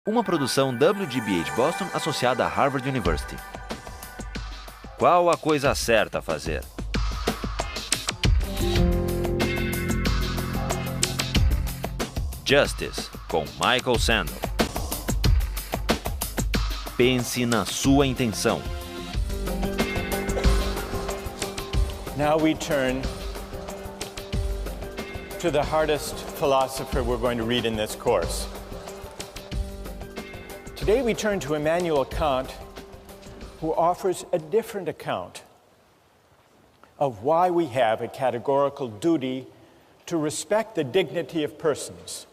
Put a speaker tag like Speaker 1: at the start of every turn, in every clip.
Speaker 1: Uma produção WGBH de Boston associada a Harvard University. Qual a coisa certa a fazer? Justice, com Michal Sandel. Pense na sua intenção.
Speaker 2: Now we turn to the hardest philosopher we're going to read in this course. Today we turn to Immanuel Kant, who offers a different account of why we have a categorical duty to respect the dignity of persons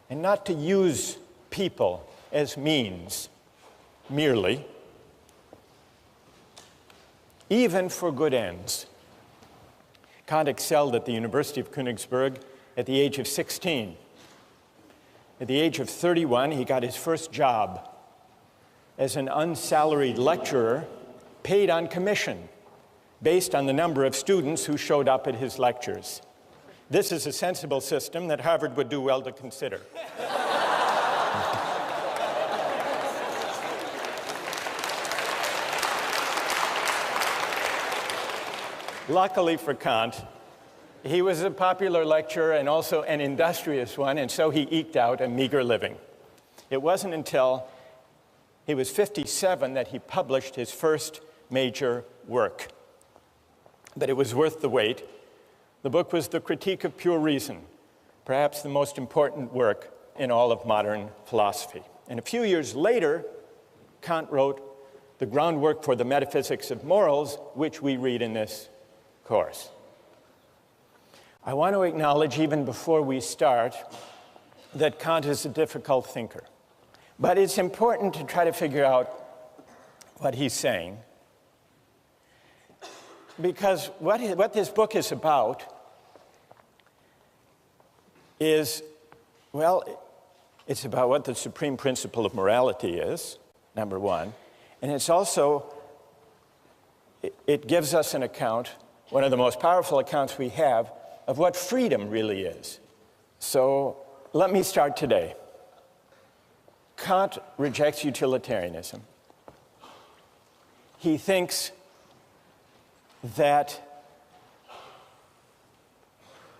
Speaker 2: and not to use people as means merely, even for good ends. Kant excelled at the University of Königsberg at the age of 16. At the age of 31, he got his first job as an unsalaried lecturer paid on commission based on the number of students who showed up at his lectures. This is a sensible system that Harvard would do well to consider. Luckily for Kant, he was a popular lecturer and also an industrious one, and so he eked out a meager living. It wasn't until he was 57 that he published his first major work. But it was worth the wait. The book was The Critique of Pure Reason, perhaps the most important work in all of modern philosophy. And a few years later, Kant wrote the groundwork for the metaphysics of morals, which we read in this course. I want to acknowledge, even before we start, that Kant is a difficult thinker. But it's important to try to figure out what he's saying, because what this book is about is, well, it's about what the supreme principle of morality is, number one, and it's also, it gives us an account, one of the most powerful accounts we have, of what freedom really is. So let me start today. Kant rejects utilitarianism. He thinks that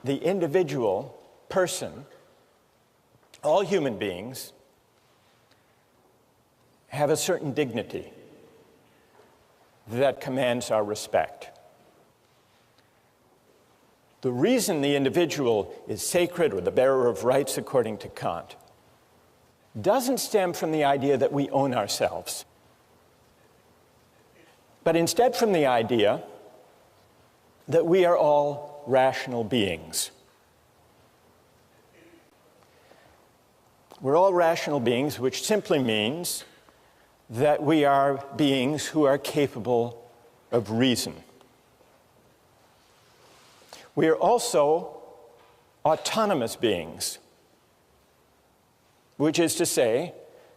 Speaker 2: the individual person, all human beings, have a certain dignity that commands our respect. The reason the individual is sacred or the bearer of rights, according to Kant, doesn't stem from the idea that we own ourselves, but instead from the idea that we are all rational beings. We're all rational beings, which simply means that we are beings who are capable of reason. We are also autonomous beings, which is to say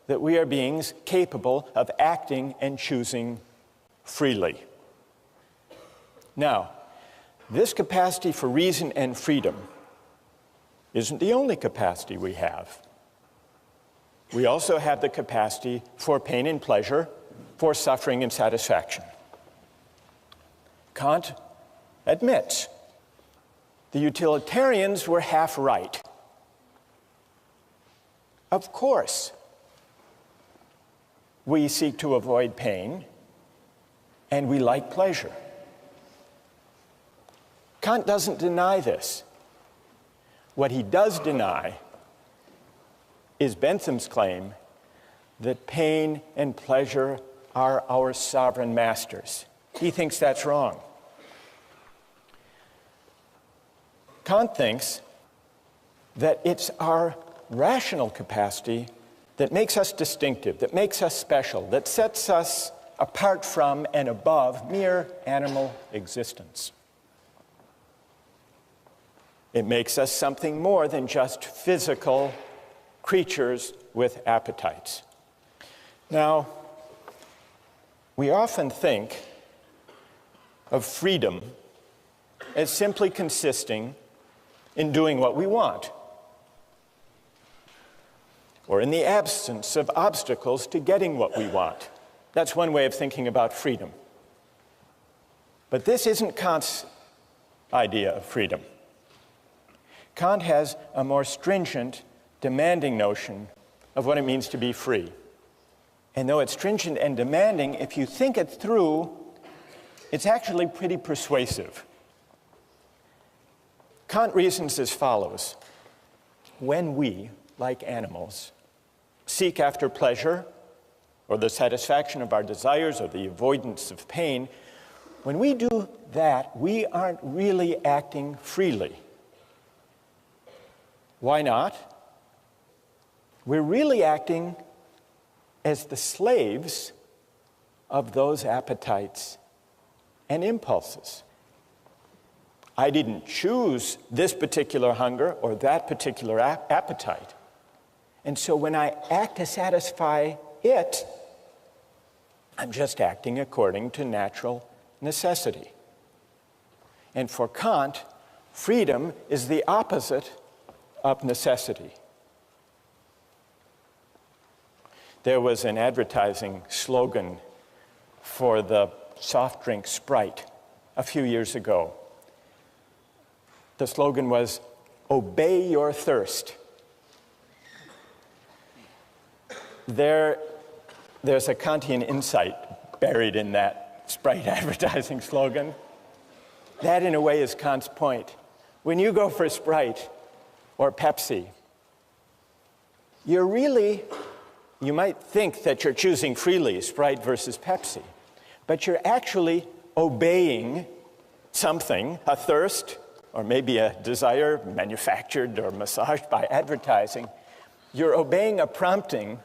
Speaker 2: that we are beings capable of acting and choosing freely. Now, this capacity for reason and freedom isn't the only capacity we have. We also have the capacity for pain and pleasure, for suffering and satisfaction. Kant admits the utilitarians were half right. Of course, we seek to avoid pain, and we like pleasure. Kant doesn't deny this. What he does deny is Bentham's claim that pain and pleasure are our sovereign masters. He thinks that's wrong. Kant thinks that it's our rational capacity that makes us distinctive, that makes us special, that sets us apart from and above mere animal existence. It makes us something more than just physical creatures with appetites. Now, we often think of freedom as simply consisting in doing what we want. or in the absence of obstacles to getting what we want. That's one way of thinking about freedom. But this isn't Kant's idea of freedom. Kant has a more stringent, demanding notion of what it means to be free. And though it's stringent and demanding, if you think it through, it's actually pretty persuasive. Kant reasons as follows. When we, like animals, seek after pleasure, or the satisfaction of our desires, or the avoidance of pain, when we do that, we aren't really acting freely. Why not? We're really acting as the slaves of those appetites and impulses. I didn't choose this particular hunger or that particular appetite. And so when I act to satisfy it, I'm just acting according to natural necessity. And for Kant, freedom is the opposite of necessity. There was an advertising slogan for the soft drink Sprite a few years ago. The slogan was, "Obey your thirst." There's a Kantian insight buried in that Sprite advertising slogan. That, in a way, is Kant's point. When you go for Sprite or Pepsi, you might think that you're choosing freely, Sprite versus Pepsi, but you're actually obeying something, a thirst, or maybe a desire manufactured or massaged by advertising. You're obeying a prompting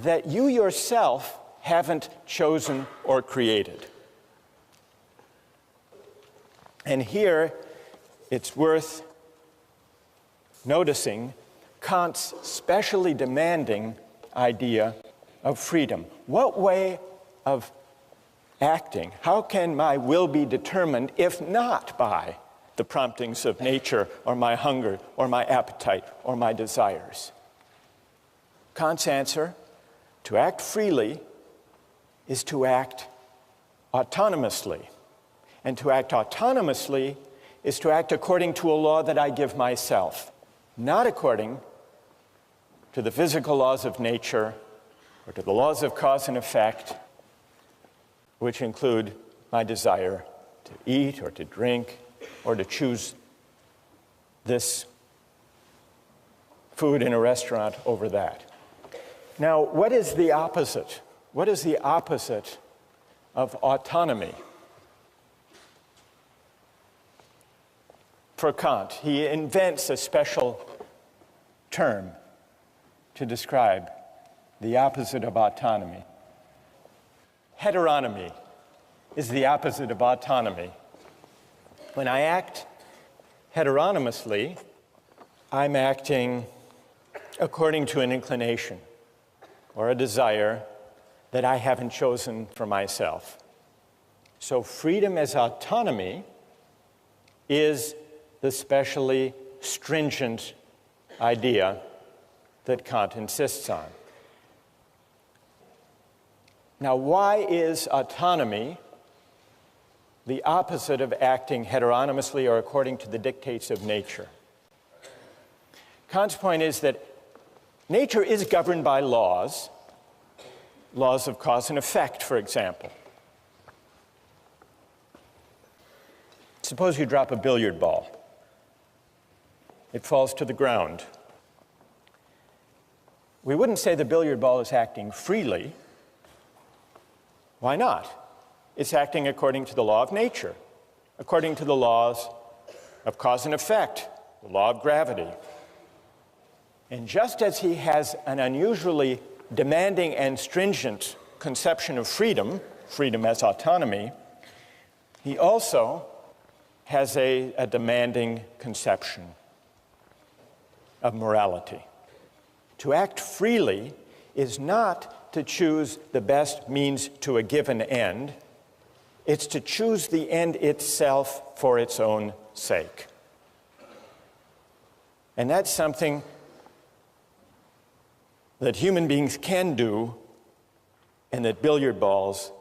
Speaker 2: that you yourself haven't chosen or created. And here, it's worth noticing Kant's specially demanding idea of freedom. What way of acting, how can my will be determined if not by the promptings of nature or my hunger or my appetite or my desires? Kant's answer, to act freely is to act autonomously. And to act autonomously is to act according to a law that I give myself, not according to the physical laws of nature or to the laws of cause and effect, which include my desire to eat or to drink or to choose this food in a restaurant over that. Now, what is the opposite? What is the opposite of autonomy? For Kant, he invents a special term to describe the opposite of autonomy. Heteronomy is the opposite of autonomy. When I act heteronomously, I'm acting according to an inclination or a desire that I haven't chosen for myself. So freedom as autonomy is the specially stringent idea that Kant insists on. Now, why is autonomy the opposite of acting heteronomously or according to the dictates of nature? Kant's point is that nature is governed by laws of cause and effect, for example. Suppose you drop a billiard ball. It falls to the ground. We wouldn't say the billiard ball is acting freely. Why not? It's acting according to the law of nature, according to the laws of cause and effect, the law of gravity. And just as he has an unusually demanding and stringent conception of freedom, freedom as autonomy, he also has a demanding conception of morality. To act freely is not to choose the best means to a given end. It's to choose the end itself for its own sake. And that's something that human beings can do and that billiard balls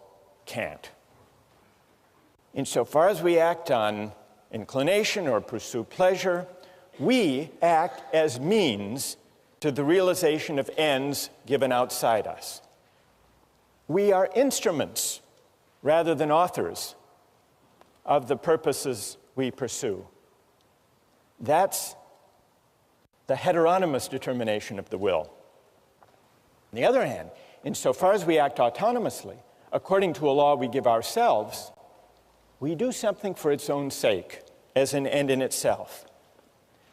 Speaker 2: can't. Insofar as we act on inclination or pursue pleasure, we act as means to the realization of ends given outside us. We are instruments rather than authors of the purposes we pursue. That's the heteronymous determination of the will. On the other hand, insofar as we act autonomously, according to a law we give ourselves, we do something for its own sake, as an end in itself.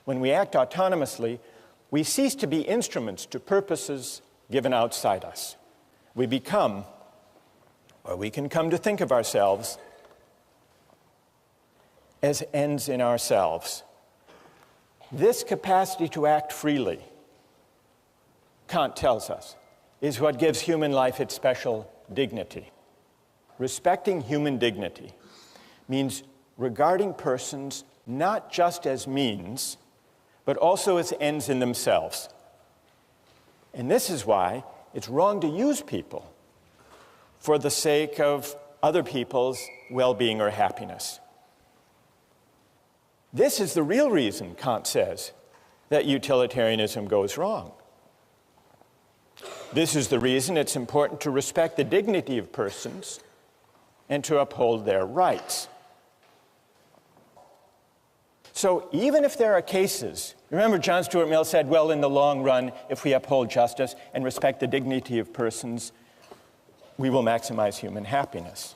Speaker 2: When we act autonomously, we cease to be instruments to purposes given outside us. We become, or we can come to think of ourselves, as ends in ourselves. This capacity to act freely, Kant tells us, is what gives human life its special dignity. Respecting human dignity means regarding persons not just as means, but also as ends in themselves. And this is why it's wrong to use people for the sake of other people's well-being or happiness. This is the real reason, Kant says, that utilitarianism goes wrong. This is the reason it's important to respect the dignity of persons and to uphold their rights. So even if there are cases, remember John Stuart Mill said, well, in the long run, if we uphold justice and respect the dignity of persons, we will maximize human happiness.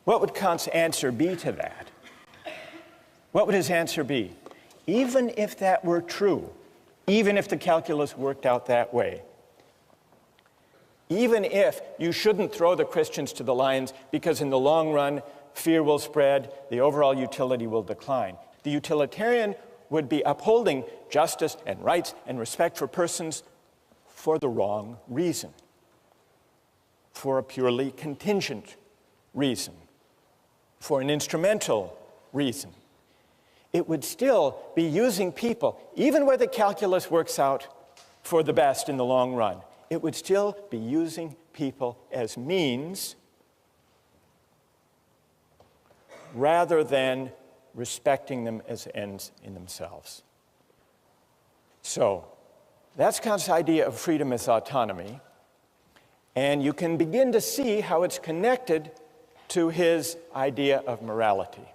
Speaker 2: What would Kant's answer be to that? What would his answer be? Even if that were true, even if the calculus worked out that way, even if you shouldn't throw the Christians to the lions because in the long run, fear will spread, the overall utility will decline. The utilitarian would be upholding justice and rights and respect for persons for the wrong reason, for a purely contingent reason, for an instrumental reason. It would still be using people, even where the calculus works out for the best in the long run, it would still be using people as means rather than respecting them as ends in themselves. So that's Kant's idea of freedom as autonomy, and you can begin to see how it's connected to his idea of morality.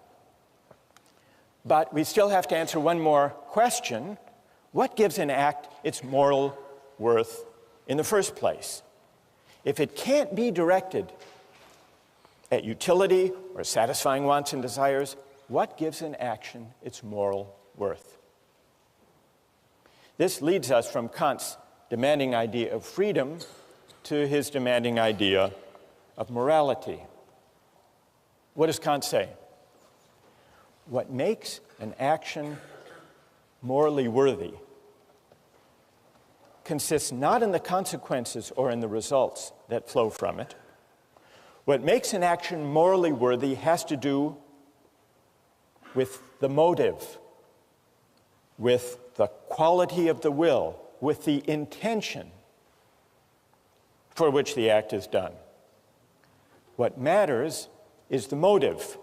Speaker 2: But we still have to answer one more question. What gives an act its moral worth in the first place? If it can't be directed at utility or satisfying wants and desires, what gives an action its moral worth? This leads us from Kant's demanding idea of freedom to his demanding idea of morality. What does Kant say? What makes an action morally worthy consists not in the consequences or in the results that flow from it. What makes an action morally worthy has to do with the motive, with the quality of the will, with the intention for which the act is done. What matters is the motive,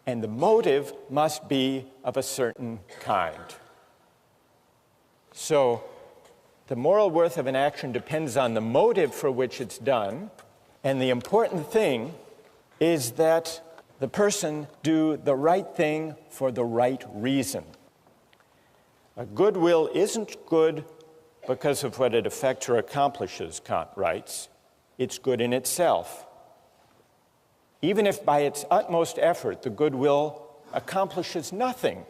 Speaker 2: and the motive must be of a certain kind. So, the moral worth of an action depends on the motive for which it's done, and the important thing is that the person do the right thing for the right reason. A good will isn't good because of what it affects or accomplishes, Kant writes. It's good in itself. Even if by its utmost effort the good will accomplishes nothing,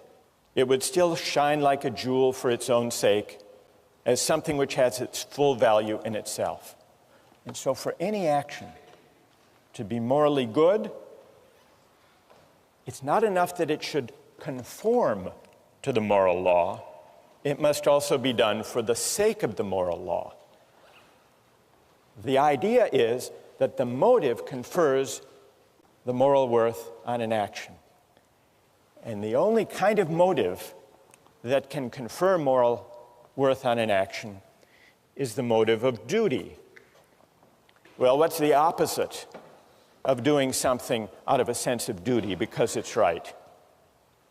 Speaker 2: it would still shine like a jewel for its own sake, as something which has its full value in itself. And so for any action to be morally good, it's not enough that it should conform to the moral law. It must also be done for the sake of the moral law. The idea is that the motive confers the moral worth on an action. And the only kind of motive that can confer moral worth on an action is the motive of duty. Well, what's the opposite of doing something out of a sense of duty because it's right?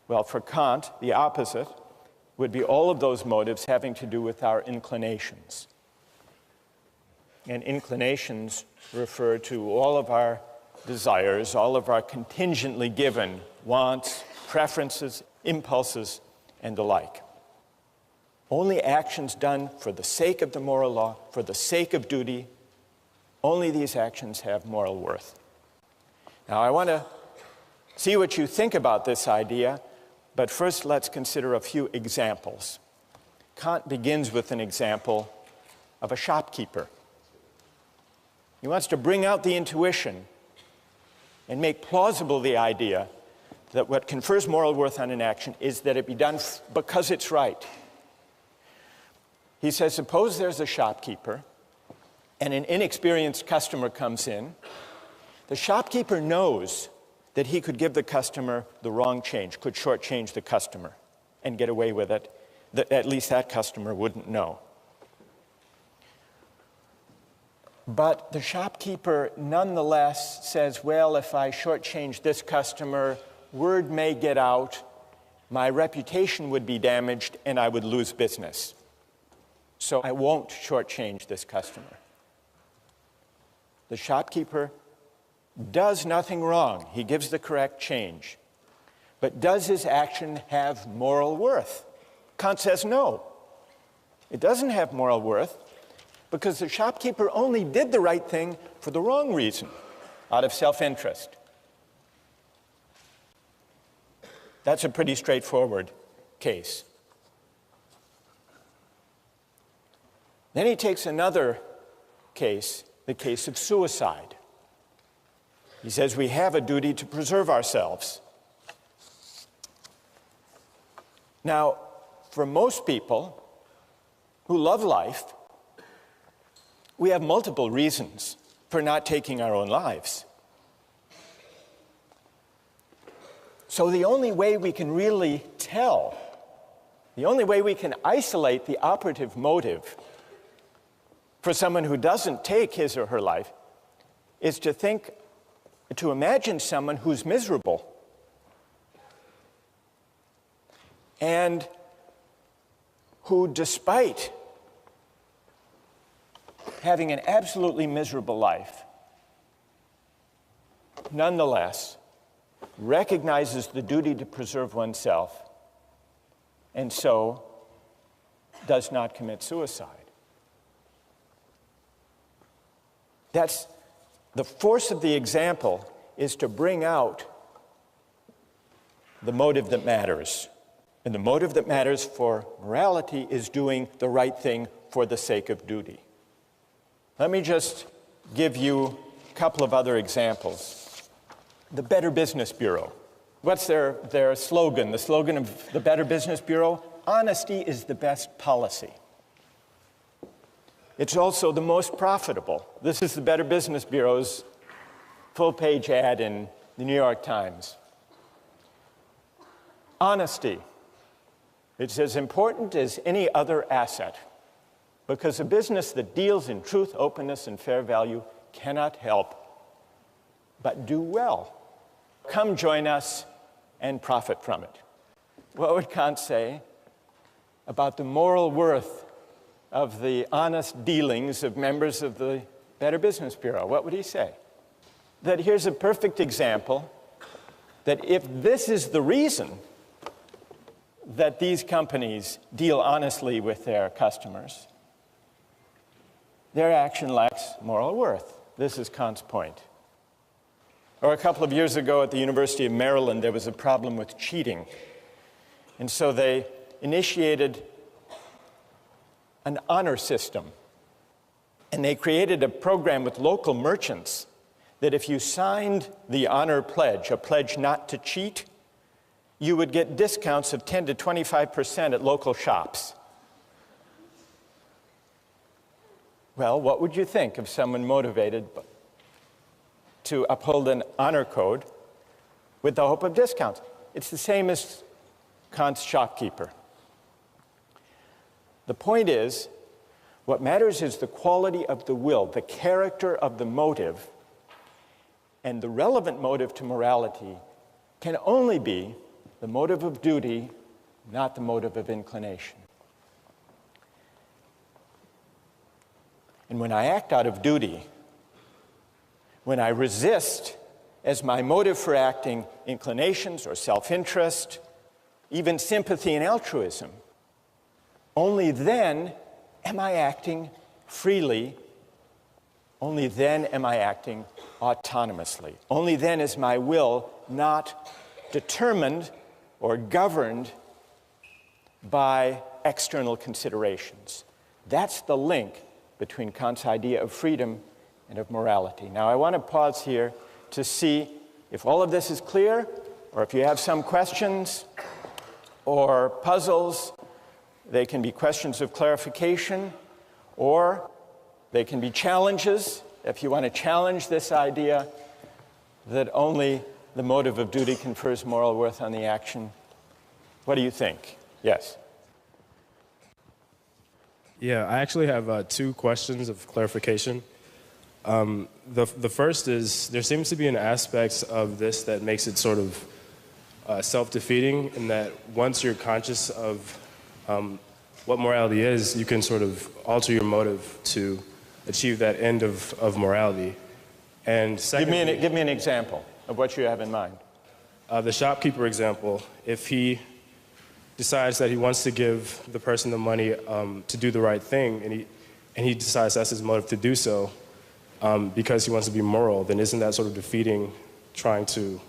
Speaker 2: Well, for Kant, the opposite would be all of those motives having to do with our inclinations. And inclinations refer to all of our desires, all of our contingently given wants, preferences, impulses, and the like. Only actions done for the sake of the moral law, for the sake of duty, only these actions have moral worth. Now, I want to see what you think about this idea, but first let's consider a few examples. Kant begins with an example of a shopkeeper. He wants to bring out the intuition and make plausible the idea that what confers moral worth on an action is that it be done because it's right. He says, suppose there's a shopkeeper and an inexperienced customer comes in. The shopkeeper knows that he could give the customer the wrong change, could shortchange the customer and get away with it, that at least that customer wouldn't know. But the shopkeeper nonetheless says, well, if I shortchange this customer, word may get out, my reputation would be damaged, and I would lose business. So I won't shortchange this customer. The shopkeeper does nothing wrong. He gives the correct change. But does his action have moral worth? Kant says no. It doesn't have moral worth because the shopkeeper only did the right thing for the wrong reason, out of self-interest. That's a pretty straightforward case. Then he takes another case, the case of suicide. He says we have a duty to preserve ourselves. Now, for most people who love life, we have multiple reasons for not taking our own lives. So the only way we can really tell, the only way we can isolate the operative motive for someone who doesn't take his or her life is to imagine someone who's miserable and who, despite having an absolutely miserable life, nonetheless recognizes the duty to preserve oneself and so does not commit suicide. That's the force of the example, is to bring out the motive that matters. And the motive that matters for morality is doing the right thing for the sake of duty. Let me just give you a couple of other examples. The Better Business Bureau. What's their slogan? The slogan of the Better Business Bureau? Honesty is the best policy. It's also the most profitable. This is the Better Business Bureau's full-page ad in the New York Times. Honesty. It's as important as any other asset, because a business that deals in truth, openness, and fair value cannot help but do well. Come join us and profit from it. What would Kant say about the moral worth of the honest dealings of members of the Better Business Bureau? What would he say? That here's a perfect example that if this is the reason that these companies deal honestly with their customers, their action lacks moral worth. This is Kant's point. Or a couple of years ago at the University of Maryland, there was a problem with cheating. And so they initiated an honor system. And they created a program with local merchants that if you signed the honor pledge, a pledge not to cheat, you would get discounts of 10 to 25% at local shops. Well, what would you think of someone motivated to uphold an honor code with the hope of discounts? It's the same as Kant's shopkeeper. The point is, What matters is the quality of the will, the character of the motive, and the relevant motive to morality can only be the motive of duty, not the motive of inclination. And when I act out of duty, when I resist as my motive for acting inclinations or self-interest, even sympathy and altruism, only then am I acting freely. Only then am I acting autonomously. Only then is my will not determined or governed by external considerations. That's the link between Kant's idea of freedom and of morality. Now, I want to pause here to see if all of this is clear, or if you have some questions or puzzles. They can be questions of clarification, or they can be challenges, if you want to challenge this idea that only the motive of duty confers moral worth on the action. What do you think? Yes?
Speaker 3: Yeah, I actually have two questions of clarification. The first is, there seems to be an aspect of this that makes it sort of self-defeating, in that once you're conscious of what morality is, you can sort of alter your motive to achieve that end of morality. And secondly,
Speaker 2: give me an example of what you have in mind.
Speaker 3: The shopkeeper example, if he decides that he wants to give the person the money to do the right thing, and he decides that's his motive to do so because he wants to be moral, then isn't that sort of defeating isn't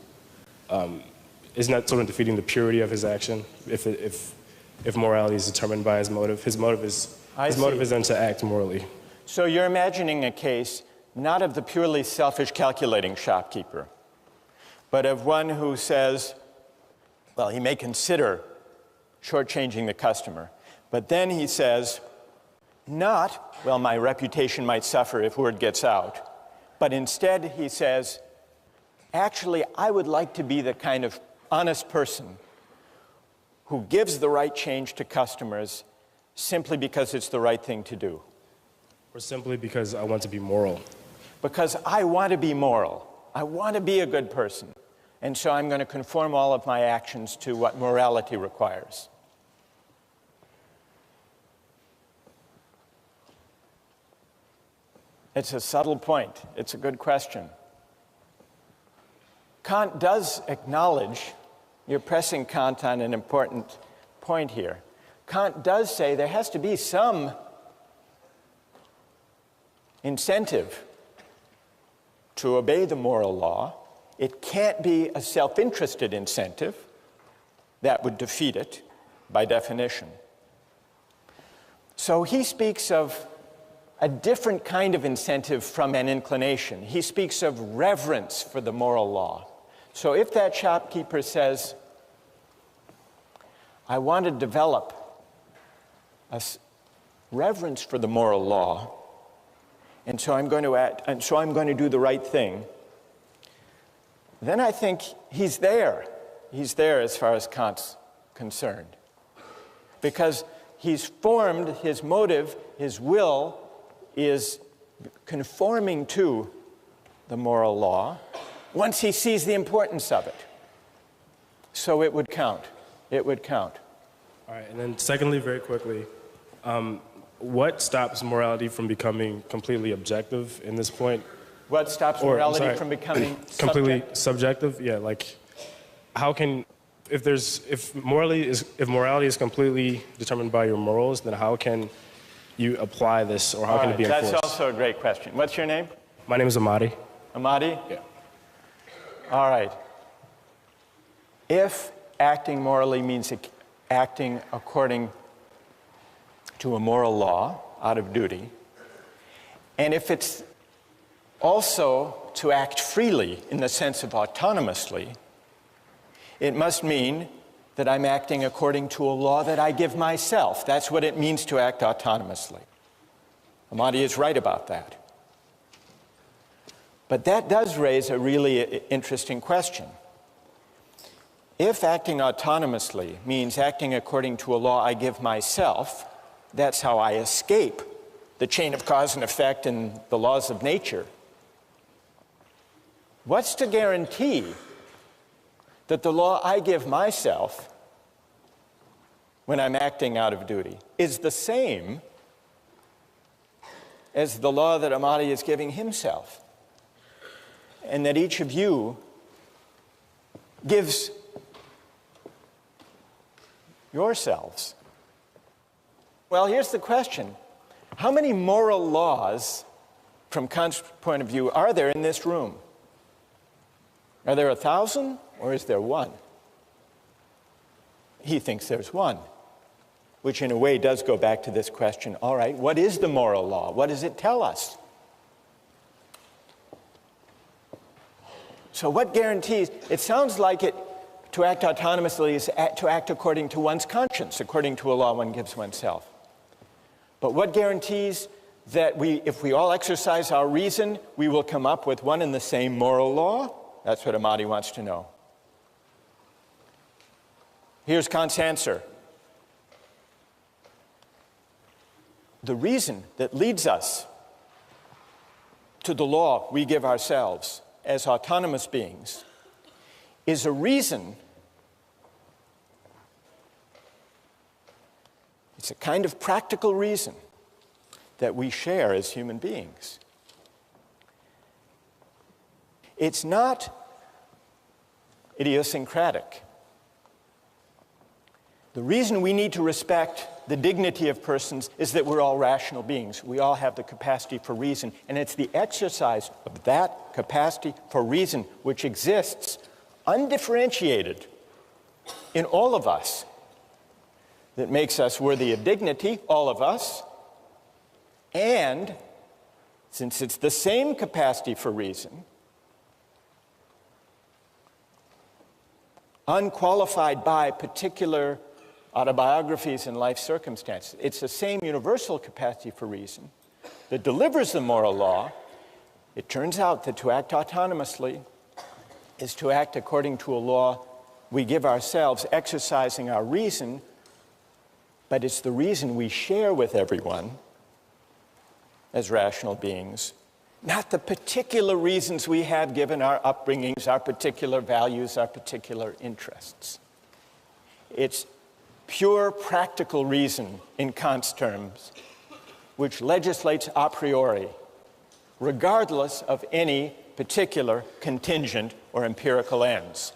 Speaker 3: that sort of defeating the purity of his action if morality is determined by his motive? His motive is then to act morally.
Speaker 2: So you're imagining a case not of the purely selfish calculating shopkeeper, but of one who says, well, he may consider shortchanging the customer, but then he says, not, well, my reputation might suffer if word gets out, but instead he says, actually, I would like to be the kind of honest person who gives the right change to customers simply because it's the right thing to do.
Speaker 3: Or simply because I want to be moral.
Speaker 2: Because I want to be moral. I want to be a good person. And so I'm going to conform all of my actions to what morality requires. It's a subtle point. It's a good question. Kant does acknowledge, you're pressing Kant on an important point here. Kant does say there has to be some incentive to obey the moral law. It can't be a self-interested incentive. That would defeat it by definition. So he speaks of a different kind of incentive from an inclination. He speaks of reverence for the moral law. So if that shopkeeper says, I want to develop a reverence for the moral law, and so I'm going to act, and so I'm going to do the right thing, then I think he's there. He's there as far as Kant's concerned. Because he's formed his motive, his will is conforming to the moral law once he sees the importance of it. So it would count. It would count.
Speaker 3: All right, and then secondly, very quickly, what stops morality from becoming completely objective in this point?
Speaker 2: What stops morality from becoming
Speaker 3: completely subjective? Yeah, like how can, if morality is completely determined by your morals, then how can you apply this, or how can it be enforced?
Speaker 2: That's also a great question. What's your name?
Speaker 3: My name is Amadi.
Speaker 2: Amadi?
Speaker 3: Yeah.
Speaker 2: All right. If acting morally means acting according to a moral law out of duty, and if it's also to act freely in the sense of autonomously, it must mean that I'm acting according to a law that I give myself. That's what it means to act autonomously. Amadi is right about that. But that does raise a really interesting question. If acting autonomously means acting according to a law I give myself, that's how I escape the chain of cause and effect and the laws of nature, what's to guarantee that the law I give myself when I'm acting out of duty is the same as the law that Amadi is giving himself, and that each of you gives yourselves? Well, here's the question. How many moral laws, from Kant's point of view, are there in this room? Are there 1,000 or is there one? He thinks there's one, which in a way does go back to this question, all right, what is the moral law? What does it tell us? So what guarantees? It sounds like to act autonomously is to act according to one's conscience, according to a law one gives oneself. But what guarantees that if we all exercise our reason, we will come up with one and the same moral law? That's what Amadi wants to know. Here's Kant's answer. The reason that leads us to the law we give ourselves as autonomous beings is a reason, it's a kind of practical reason that we share as human beings. It's not idiosyncratic. The reason we need to respect the dignity of persons is that we're all rational beings. We all have the capacity for reason, and it's the exercise of that capacity for reason which exists undifferentiated in all of us that makes us worthy of dignity, all of us. And since it's the same capacity for reason, unqualified by particular autobiographies and life circumstances, it's the same universal capacity for reason that delivers the moral law. It turns out that to act autonomously is to act according to a law we give ourselves, exercising our reason, but it's the reason we share with everyone as rational beings, not the particular reasons we have given our upbringings, our particular values, our particular interests. It's pure practical reason in Kant's terms, which legislates a priori, regardless of any particular contingent or empirical ends.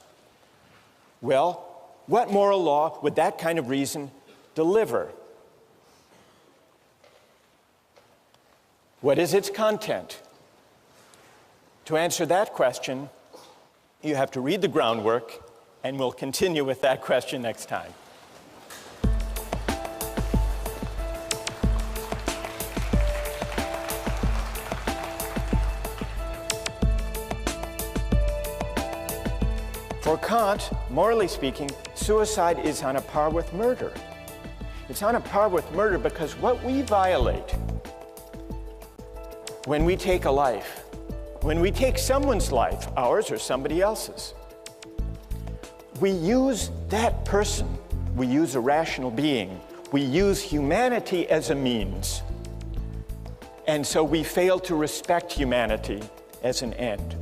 Speaker 2: Well, what moral law would that kind of reason deliver? What is its content? To answer that question, you have to read the groundwork, and we'll continue with that question next time. For Kant, morally speaking, suicide is on a par with murder. It's on a par with murder because what we violate when we take a life, when we take someone's life, ours or somebody else's, we use that person, we use a rational being, we use humanity as a means, and so we fail to respect humanity as an end.